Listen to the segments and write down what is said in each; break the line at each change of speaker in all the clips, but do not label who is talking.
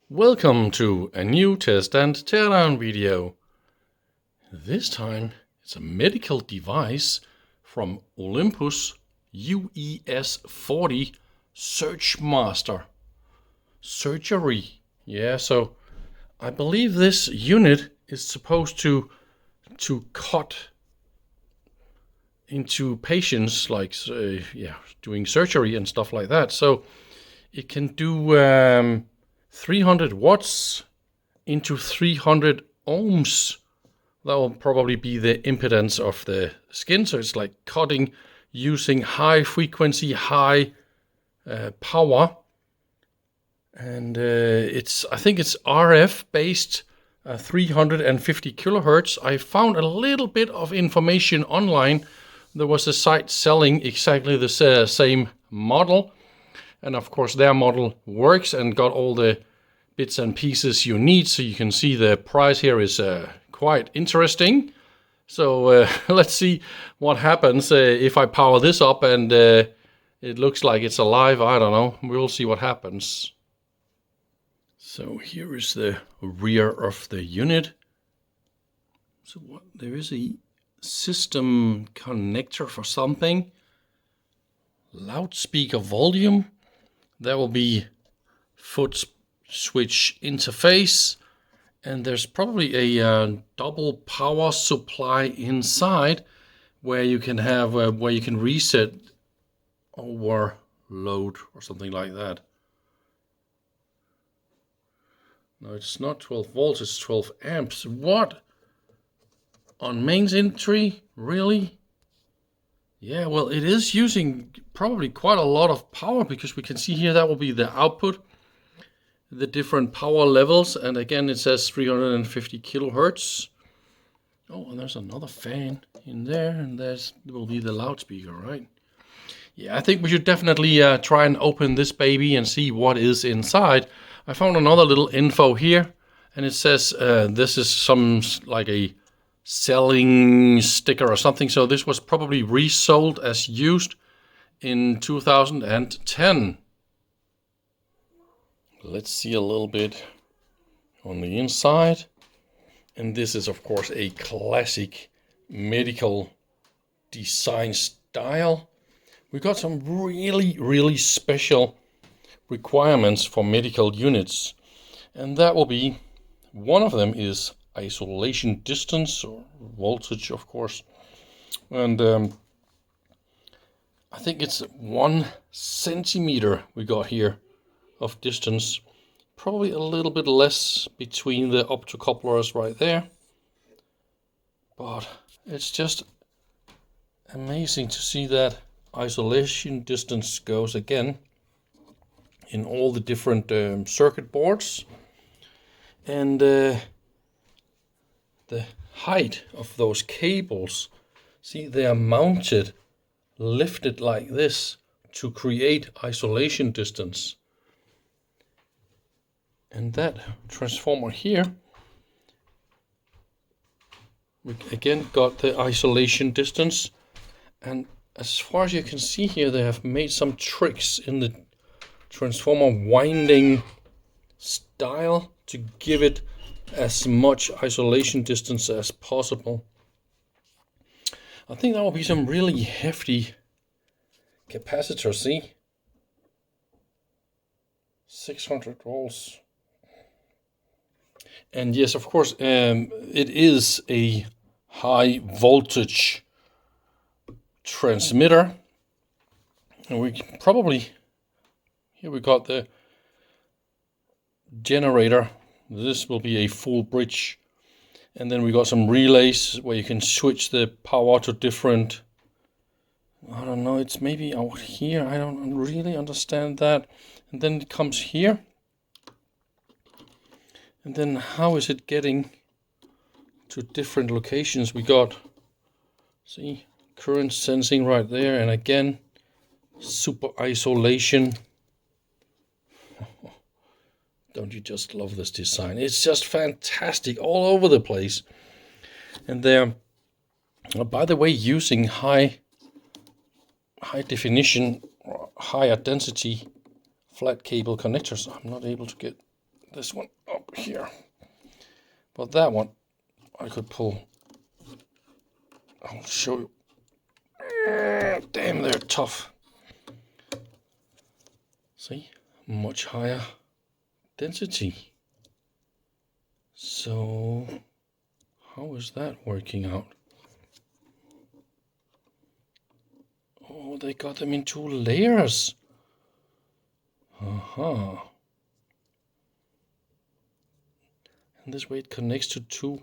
Welcome to a new test and teardown video. This time it's a medical device from Olympus UES-40 SurgMaster surgery. Yeah, so I believe this unit is supposed to cut into patients like doing surgery and stuff like that. So it can do 300 watts into 300 ohms. That will probably be the impedance of the skin. So it's like cutting using high frequency, high power. And I think it's RF based, 350 kilohertz. I found a little bit of information online. There was a site selling exactly the same model. And of course their model works and got all the bits and pieces you need. So you can see the price here is quite interesting. So let's see what happens if I power this up and it looks like it's alive. I don't know. We'll see what happens. So here is the rear of the unit. So there is a system connector for something. Loudspeaker volume. There will be Footswitch interface, and there's probably a double power supply inside where you can have where you can reset overload or something like that. No, it's not 12 volts, it's 12 amps. What? On mains entry? Really? Yeah, well, it is using probably quite a lot of power, because we can see here that will be the output, the different power levels, and again it says 350 kilohertz. Oh, and there's another fan in there, and there will be the loudspeaker, right? Yeah, I think we should definitely try and open this baby and see what is inside. I found another little info here, and it says this is some like a selling sticker or something. So this was probably resold as used in 2010. Let's see a little bit on the inside. And this is of course a classic medical design style. We got some really special requirements for medical units, and that will be, one of them is isolation distance, or voltage of course, and I think it's 1 centimeter we got here of distance, probably a little bit less between the optocouplers right there, but it's just amazing to see that isolation distance goes again in all the different circuit boards, and the height of those cables, see, they are mounted, lifted like this to create isolation distance. And that transformer here, we again got the isolation distance, and as far as you can see here, they have made some tricks in the transformer winding style to give it as much isolation distance as possible. I think that will be some really hefty capacitor. See, 600 volts, and yes, of course, it is a high voltage transmitter, and we probably, here we got the generator. This will be a full bridge, and then we got some relays where you can switch the power to different, I don't know, it's maybe out here, I don't really understand that. And then it comes here, and then how is it getting to different locations? We got, see, current sensing right there, and again super isolation. Don't you just love this design? It's just fantastic, all over the place. And they're, by the way, using high definition, higher density flat cable connectors. I'm not able to get this one up here. But that one I could pull. I'll show you. Damn, they're tough. See, much higher density. So how is that working out? Oh, they got them in 2 layers. And this way it connects to two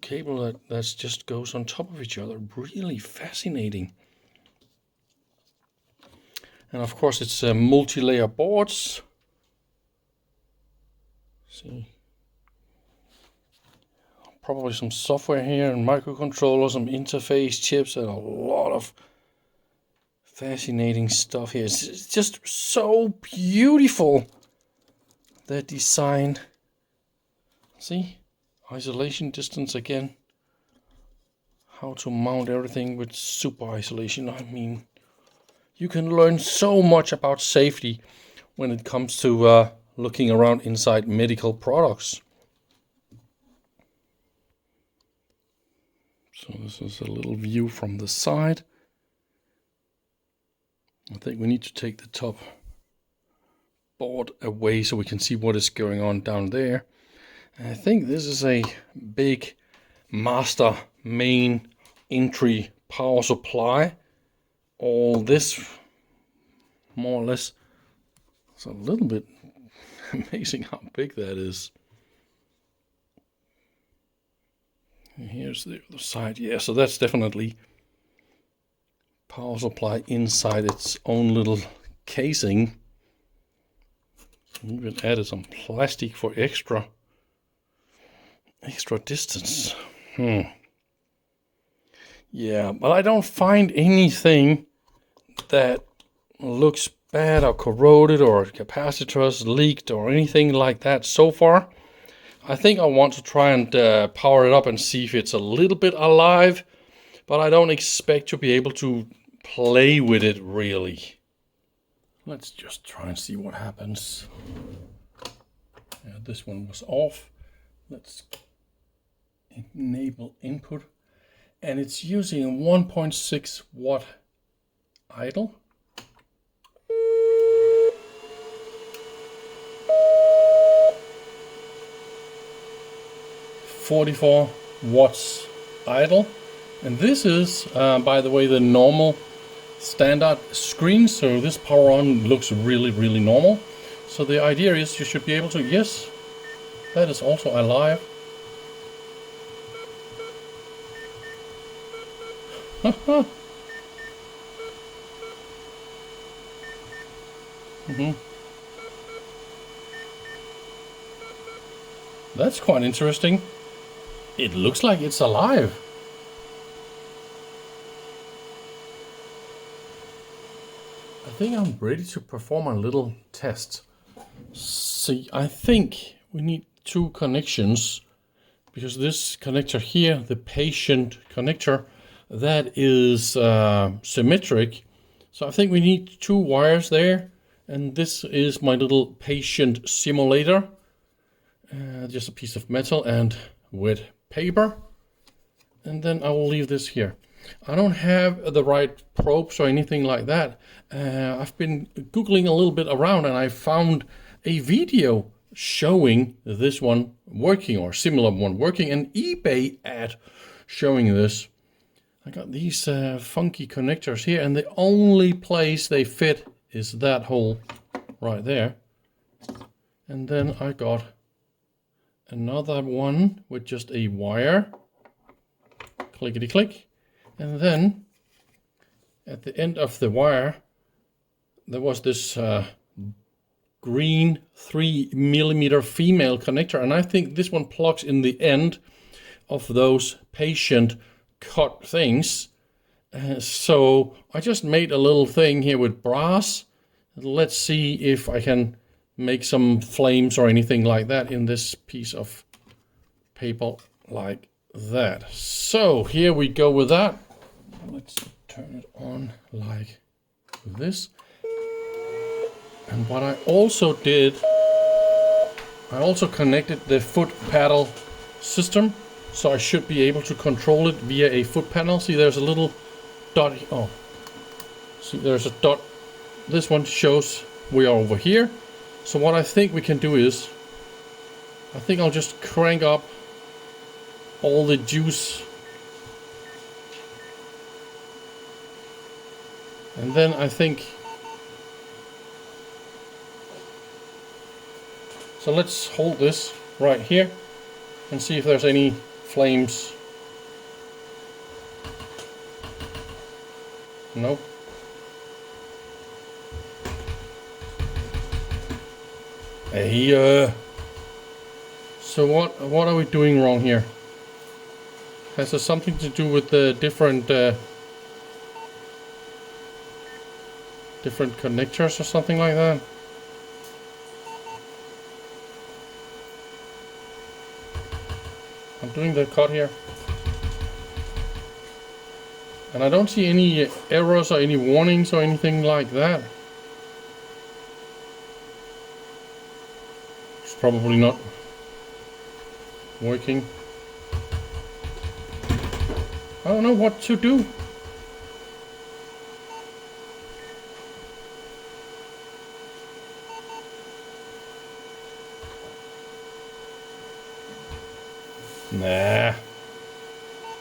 cable that just goes on top of each other. Really fascinating. And of course it's multi-layer boards. See, probably some software here and microcontrollers, some interface chips, and a lot of fascinating stuff here. It's just so beautiful, their design. See, isolation distance again. How to mount everything with super isolation. I mean, you can learn so much about safety when it comes to looking around inside medical products. So this is a little view from the side. I think we need to take the top board away so we can see what is going on down there. And I think this is a big master main entry power supply. All this, more or less, it's a little bit amazing how big that is. And here's the other side. Yeah, so that's definitely power supply inside its own little casing. Even added some plastic for extra distance. Yeah, but I don't find anything that looks bad or corroded or capacitors leaked or anything like that so far. I think I want to try and power it up and see if it's a little bit alive, but I don't expect to be able to play with it really. Let's just try and see what happens. Yeah, this one was off. Let's enable input, and it's using a 1.6 watt idle. .44 watts idle, and this is by the way the normal standard screen, so this power on looks really normal. So the idea is you should be able to, yes, that is also alive. That's quite interesting. It looks like it's alive. I think I'm ready to perform a little test. See, I think we need 2 connections, because this connector here, the patient connector, that is symmetric. So I think we need 2 wires there, and this is my little patient simulator. Just a piece of metal and wet paper, and then I will leave this here. I don't have the right probes or anything like that. I've been googling a little bit around, and I found a video showing this one working, or similar one working, an eBay ad showing this. I got these funky connectors here, and the only place they fit is that hole right there. And then I got another one with just a wire, clickety click, and then at the end of the wire there was this green 3mm female connector, and I think this one plugs in the end of those patient cut things. So I just made a little thing here with brass. Let's see if I can make some flames or anything like that in this piece of paper like that. So here we go with that. Let's turn it on like this. And what I also did I also connected the foot pedal system, so I should be able to control it via a foot panel. See, there's a little dot. Oh, see, there's a dot. This one shows we are over here. So what I think we can do is, I think I'll just crank up all the juice. And then I think, so let's hold this right here and see if there's any flames. No. Hey, so what are we doing wrong here? Has this something to do with the different connectors or something like that? I'm doing the cut here, and I don't see any errors or any warnings or anything like that. It's probably not working. I don't know what to do. Nah,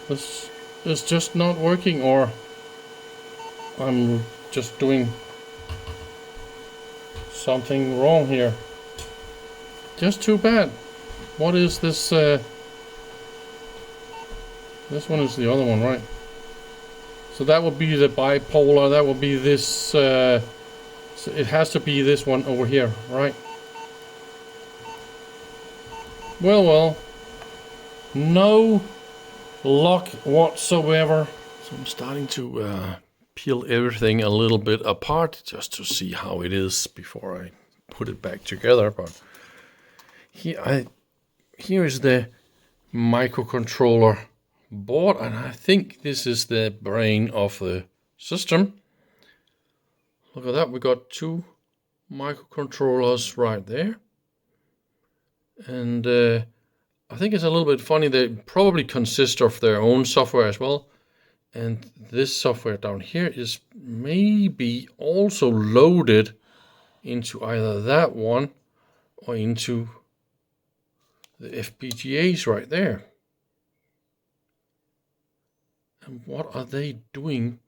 this is just not working, or I'm just doing something wrong here. Just too bad. What is this? This one is the other one, right? So that would be the bipolar. That would be this. So it has to be this one over here, right? Well. No luck whatsoever. So I'm starting to peel everything a little bit apart just to see how it is before I put it back together. But here is the microcontroller board, and I think this is the brain of the system. Look at that, we got two microcontrollers right there, and I think it's a little bit funny. They probably consist of their own software as well, and this software down here is maybe also loaded into either that one or into the FPGAs right there. And what are they doing?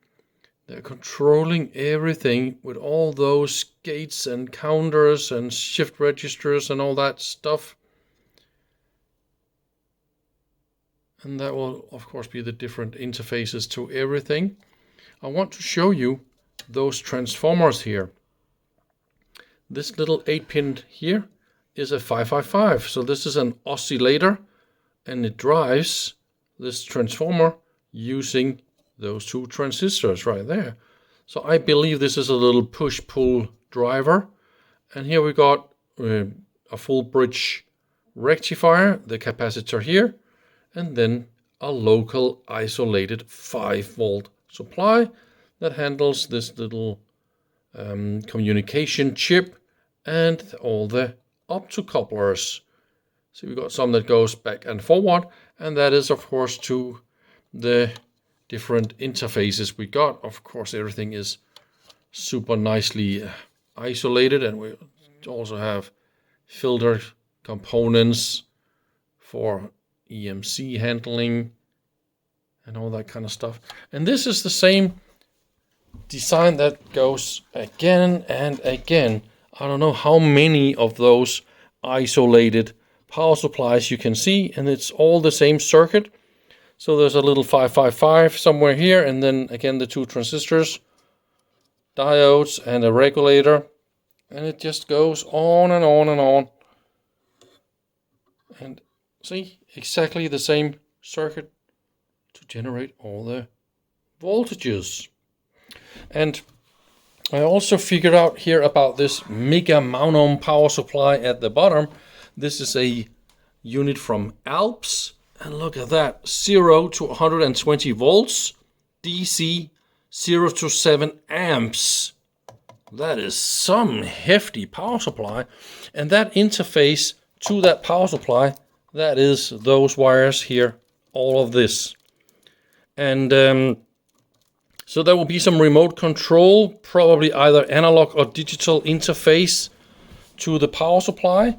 They're controlling everything with all those gates and counters and shift registers and all that stuff. And that will, of course, be the different interfaces to everything. I want to show you those transformers here. This little 8-pin here is a 555. So this is an oscillator, and it drives this transformer using those two transistors right there. So I believe this is a little push-pull driver. And here we got a full bridge rectifier, the capacitor here, and then a local isolated 5-volt supply that handles this little communication chip and all the optocouplers. So we've got some that goes back and forward, and that is of course to the different interfaces we got. Of course everything is super nicely isolated, and we also have filter components for EMC handling and all that kind of stuff. And this is the same design that goes again and again. I don't know how many of those isolated power supplies you can see, and it's all the same circuit. So there's a little 555 somewhere here, and then again the two transistors, diodes, and a regulator, and it just goes on and on and on. And see, exactly the same circuit to generate all the voltages. And I also figured out here about this mega mono power supply at the bottom. This is a unit from ALPS, and look at that, 0 to 120 volts, DC, 0 to 7 amps. That is some hefty power supply, and that interface to that power supply. That is those wires here, all of this. And so there will be some remote control, probably either analog or digital interface to the power supply.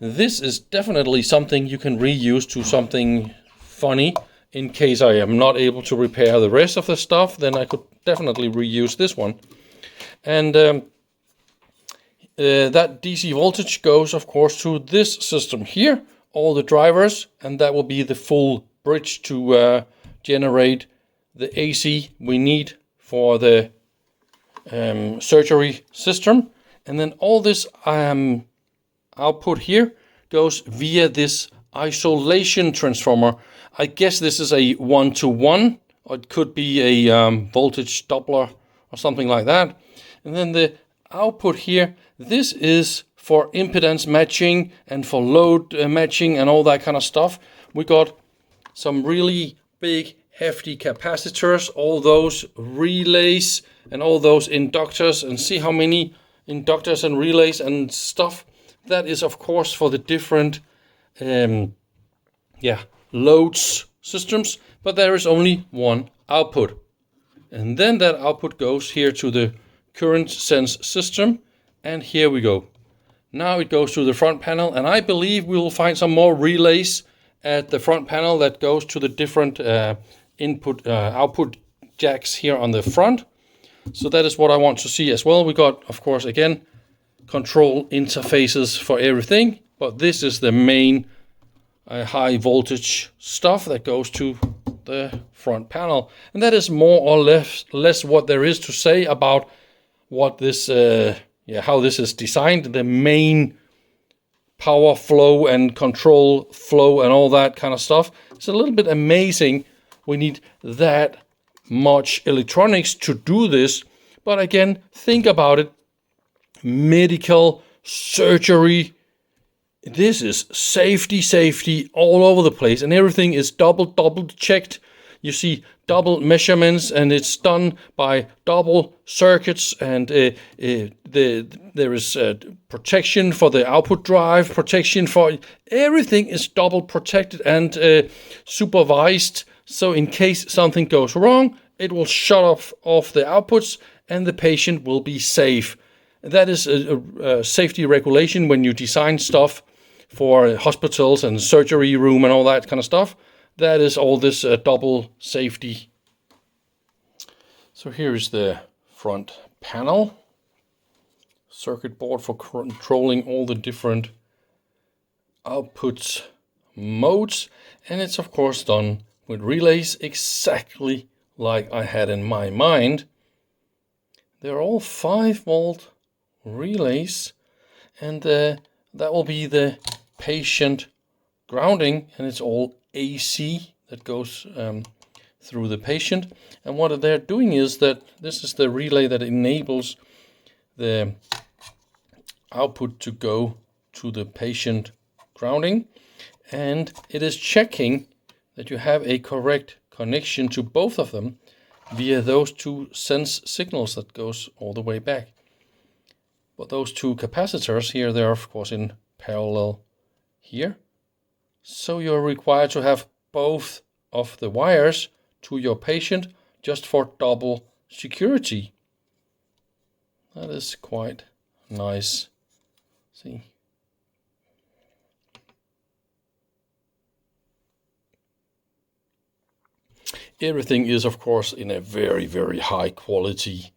This is definitely something you can reuse to something funny. In case I am not able to repair the rest of the stuff, then I could definitely reuse this one. And that DC voltage goes, of course, to this system here, all the drivers, and that will be the full bridge to generate the AC we need for the surgery system. And then all this output here goes via this isolation transformer. I guess this is a 1-to-1, or it could be a voltage doubler or something like that. And then the output here, this is for impedance matching and for load matching and all that kind of stuff. We got some really big hefty capacitors, all those relays and all those inductors, and see how many inductors and relays and stuff. That is, of course, for the different loads systems, but there is only one output. And then that output goes here to the current sense system, and here we go. Now it goes to the front panel, and I believe we will find some more relays at the front panel that goes to the different output jacks here on the front. So that is what I want to see as well. We got, of course, again, control interfaces for everything, but this is the main high voltage stuff that goes to the front panel. And that is more or less what there is to say about what this how this is designed. The main power flow and control flow and all that kind of stuff. It's a little bit amazing we need that much electronics to do this, but again, think about it. Medical surgery, this is safety all over the place, and everything is double checked. You see double measurements, and it's done by double circuits, and there is protection for the output drive, protection for everything is double protected and supervised. So in case something goes wrong, it will shut off the outputs, and the patient will be safe. That is a safety regulation when you design stuff for hospitals and surgery room and all that kind of stuff. That is all this double safety. So here is the front panel. Circuit board for controlling all the different output modes. And it's of course done with relays exactly like I had in my mind. They're all 5-volt relays, and that will be the patient grounding, and it's all AC that goes through the patient. And what they're doing is that this is the relay that enables the output to go to the patient grounding, and it is checking that you have a correct connection to both of them via those two sense signals that goes all the way back. But those two capacitors here, they're of course in parallel here. So you're required to have both of the wires to your patient just for double security. That is quite nice. See? Everything is of course in a very, very high quality.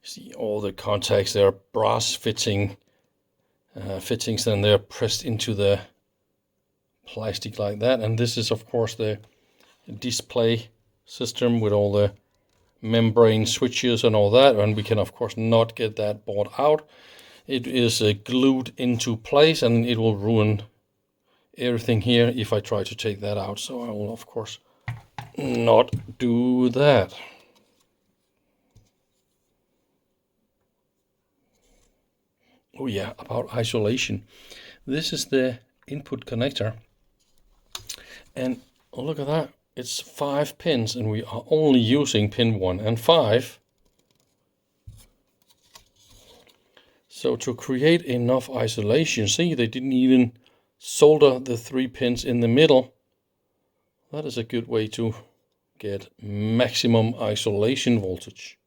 See all the contacts, they are brass fittings, and they're pressed into the plastic like that. And this is of course the display system with all the membrane switches and all that, and we can of course not get that board out. It is glued into place, and it will ruin everything here if I try to take that out. So I will of course not do that. Oh yeah, about isolation. This is the input connector, and look at that. It's 5 pins, and we are only using pin 1 and 5. So to create enough isolation, see, they didn't even solder the 3 pins in the middle. That is a good way to get maximum isolation voltage.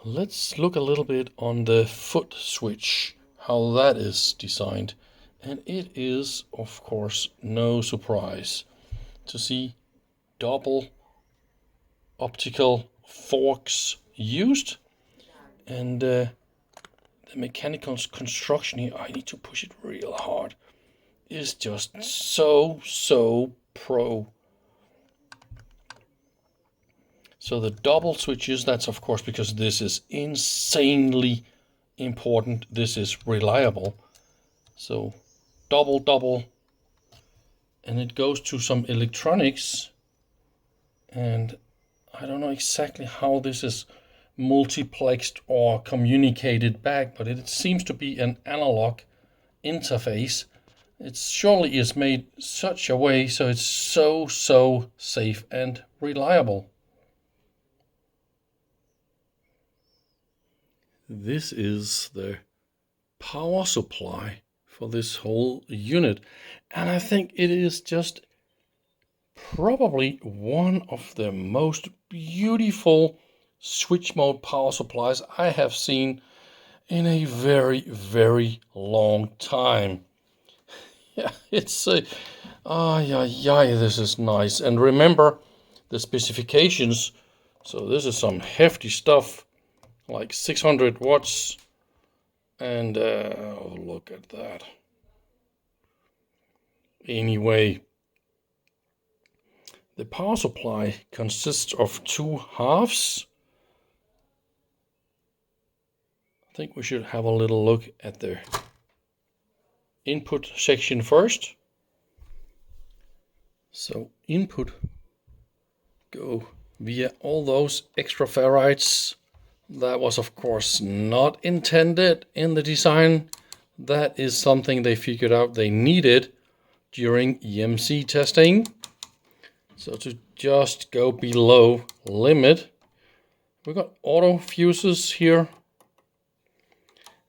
Let's look a little bit on the Footswitch, how that is designed. And it is, of course, no surprise to see double optical forks used. And the mechanical construction here, I need to push it real hard, is just so pro. So the double switches, that's of course because this is insanely important. This is reliable. So double, and it goes to some electronics, and I don't know exactly how this is multiplexed or communicated back, but it seems to be an analog interface. It surely is made such a way so it's so safe and reliable. This is the power supply for this whole unit, and I think it is just probably one of the most beautiful switch mode power supplies I have seen in a very long time. Yeah, it's a this is nice. And remember the specifications. So this is some hefty stuff, like 600 watts. And oh, look at that. Anyway, the power supply consists of 2 halves. I think we should have a little look at the input section first. So input go via all those extra ferrites. That was of course not intended in the design. That is something they figured out they needed during EMC testing. So to just go below limit, we got auto fuses here.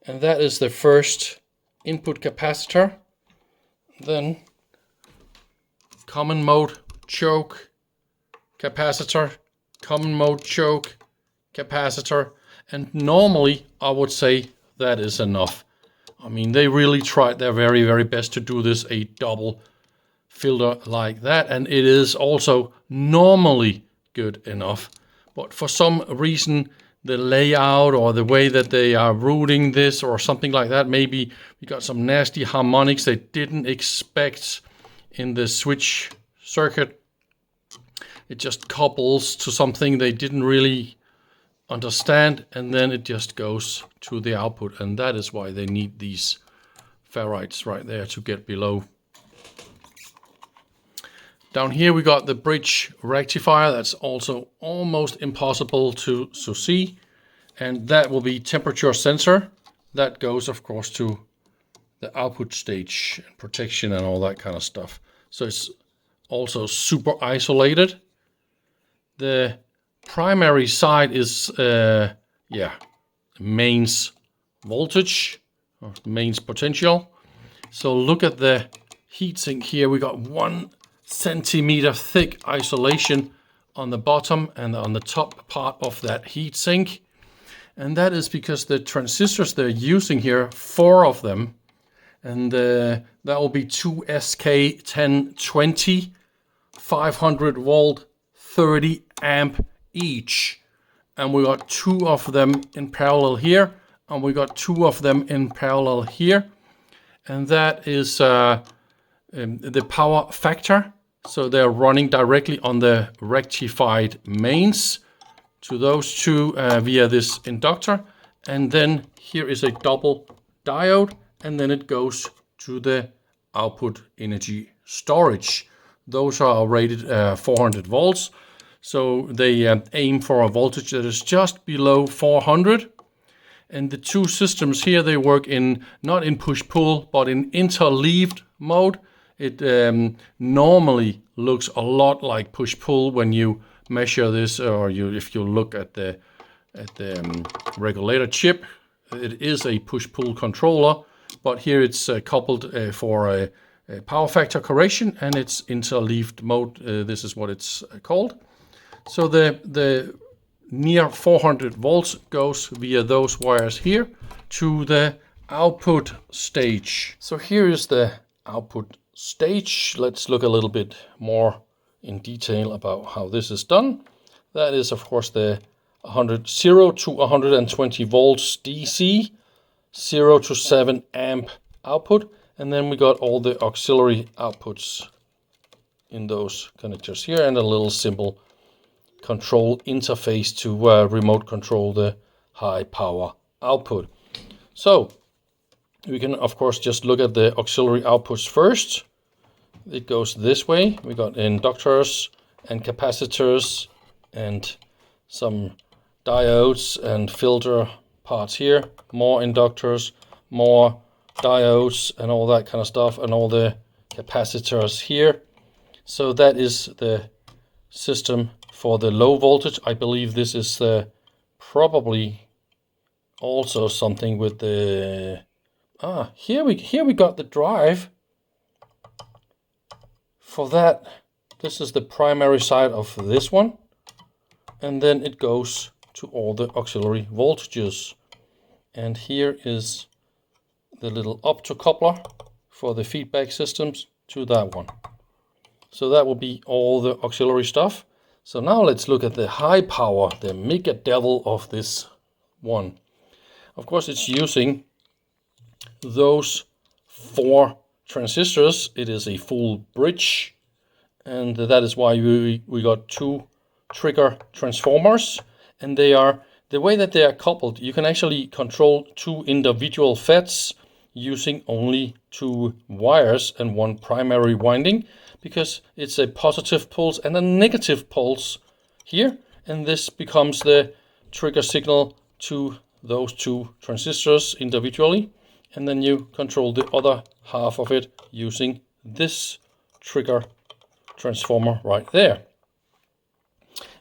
And that is the first input capacitor. Then common mode choke capacitor, common mode choke capacitor, and normally I would say that is enough. I mean, they really tried their very best to do this a double filter like that, and it is also normally good enough. But for some reason, the layout or the way that they are routing this or something like that, maybe we got some nasty harmonics they didn't expect in the switch circuit. It just couples to something they didn't really understand, and then it just goes to the output, and that is why they need these ferrites right there to get below. Down here we got the bridge rectifier. That's also almost impossible to see, and that will be temperature sensor. That goes of course to the output stage and protection and all that kind of stuff. So it's also super isolated. The primary side is mains voltage or mains potential. So look at the heatsink here. We got 1 centimeter thick isolation on the bottom and on the top part of that heatsink. And that is because the transistors they're using here, 4 of them, and that will be 2 SK1020, 500 volt, 30 amp each. And we got 2 of them in parallel here, and we got 2 of them in parallel here. And that is the power factor. So they're running directly on the rectified mains to those 2 via this inductor. And then here is a double diode, and then it goes to the output energy storage. Those are rated 400 volts. So they aim for a voltage that is just below 400. And the 2 systems here, they work in not in push-pull, but in interleaved mode. It normally looks a lot like push-pull when you measure this, or if you look at the regulator chip. It is a push-pull controller, but here it's coupled for a power factor correction, and it's interleaved mode. This is what it's called. So the near 400 volts goes via those wires here to the output stage. So here is the output stage. Let's look a little bit more in detail about how this is done. That is, of course, the 0 to 120 volts DC, 0 to 7 amp output, and then we got all the auxiliary outputs in those connectors here, and a little simple control interface to remote control the high power output. So we can, of course, just look at the auxiliary outputs first. It goes this way. We got inductors and capacitors and some diodes and filter parts here. More inductors, more diodes and all that kind of stuff, and all the capacitors here. So that is the system for the low voltage. I believe this is probably also something with the here we got the drive for that. This is the primary side of this one, and then it goes to all the auxiliary voltages. And here is the little optocoupler for the feedback systems to that one. So that will be all the auxiliary stuff. So now let's look at the high power, the mega devil of this one. Of course, it's using those 4 transistors. It is a full bridge, and that is why we got 2 trigger transformers, and they are, the way that they are coupled, you can actually control 2 individual FETs using only 2 wires and 1 primary winding, because it's a positive pulse and a negative pulse here, and this becomes the trigger signal to those 2 transistors individually, and then you control the other half of it using this trigger transformer right there.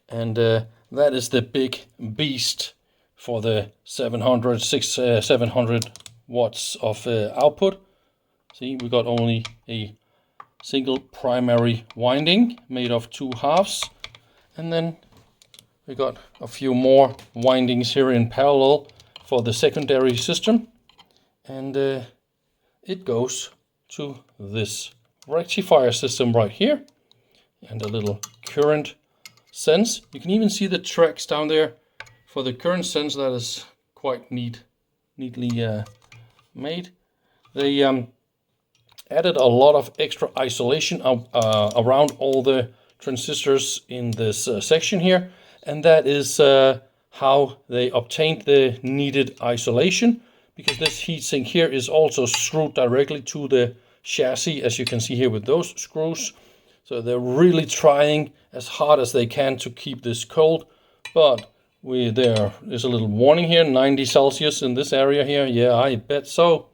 And that is the big beast for the 700 watts of output. See, we got only a single primary winding made of 2 halves, and then we got a few more windings here in parallel for the secondary system, and it goes to this rectifier system right here, and a little current sense. You can even see the tracks down there for the current sense. That is quite neatly made. They added a lot of extra isolation around all the transistors in this section here, and that is how they obtained the needed isolation, because this heatsink here is also screwed directly to the chassis, as you can see here with those screws. So they're really trying as hard as they can to keep this cold, but there is a little warning here, 90 Celsius in this area here. Yeah, I bet so.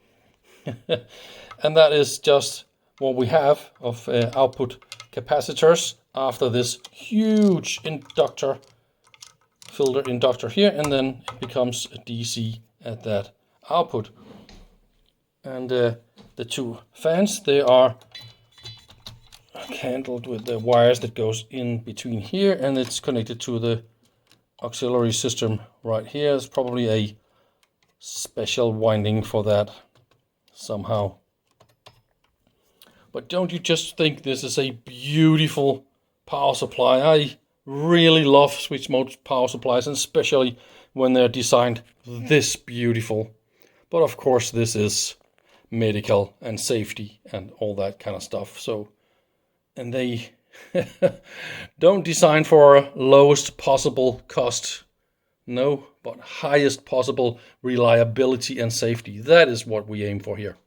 And that is just what we have of output capacitors after this huge filter inductor here, and then it becomes a DC at that output. And the 2 fans, they are handled with the wires that goes in between here, and it's connected to the auxiliary system right here. It's probably a special winding for that somehow. But don't you just think this is a beautiful power supply? I really love switch mode power supplies, and especially when they're designed this beautiful. But of course, this is medical and safety and all that kind of stuff. So, and they don't design for lowest possible cost, no, but highest possible reliability and safety. That is what we aim for here.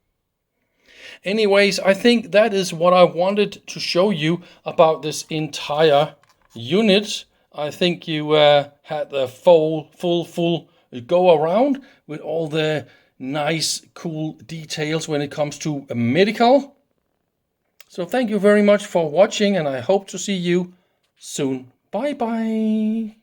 Anyways, I think that is what I wanted to show you about this entire unit. I think you had the full go around with all the nice, cool details when it comes to medical. So thank you very much for watching, and I hope to see you soon. Bye bye.